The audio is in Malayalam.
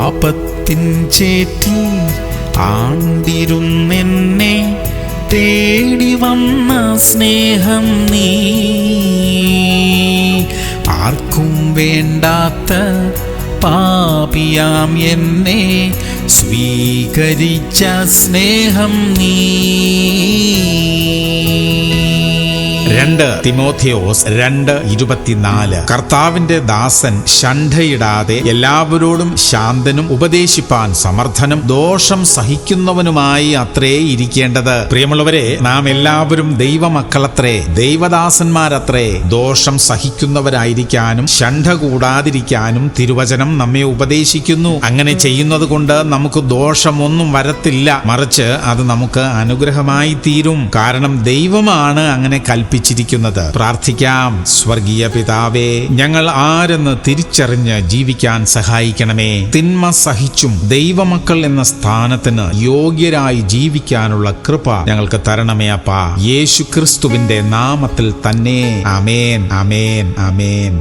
പാപത്തിൻ ചേറ്റിൽ ആണ്ടിരുന്നെന്നെ തേടി വന്ന സ്നേഹം നീ, ആർക്കും വേണ്ടാത്ത പാപിയാം എന്നെ സ്വീകരിച്ച സ്നേഹം നീ. 2 തിമോഥെയോസ് 2:24. കർത്താവിന്റെ ദാസൻ ശണ്ഠയിടാതെ എല്ലാവരോടും ശാന്തനും ഉപദേശിപ്പാൻ സമർത്ഥനും ദോഷം സഹിക്കുന്നവനുമായി അത്രേ ഇരിക്കേണ്ടത്. പ്രിയമുള്ളവരെ, നാം എല്ലാവരും ദൈവമക്കളത്രേ, ദൈവദാസന്മാരത്രേ. ദോഷം സഹിക്കുന്നവരായിരിക്കാനും ശണ്ഠ കൂടാതിരിക്കാനും തിരുവചനം നമ്മെ ഉപദേശിക്കുന്നു. അങ്ങനെ ചെയ്യുന്നത് കൊണ്ട് നമുക്ക് ദോഷമൊന്നും വരത്തില്ല, മറിച്ച് അത് നമുക്ക് അനുഗ്രഹമായി തീരും. കാരണം ദൈവമാണ് അങ്ങനെ കൽപ്പിച്ചിരിക്കുന്നത്. പ്രാർത്ഥിക്കാം. സ്വർഗീയ പിതാവേ, ഞങ്ങൾ ആരെന്ന് തിരിച്ചറിഞ്ഞ് ജീവിക്കാൻ സഹായിക്കണമേ. തിന്മ സഹിച്ചും ദൈവമക്കൾ എന്ന സ്ഥാനത്തിന് യോഗ്യരായി ജീവിക്കാനുള്ള കൃപ ഞങ്ങൾക്ക് തരണമേ അപ്പാ. യേശു ക്രിസ്തുവിന്റെ നാമത്തിൽ തന്നെ. ആമേൻ, ആമേൻ, ആമേൻ.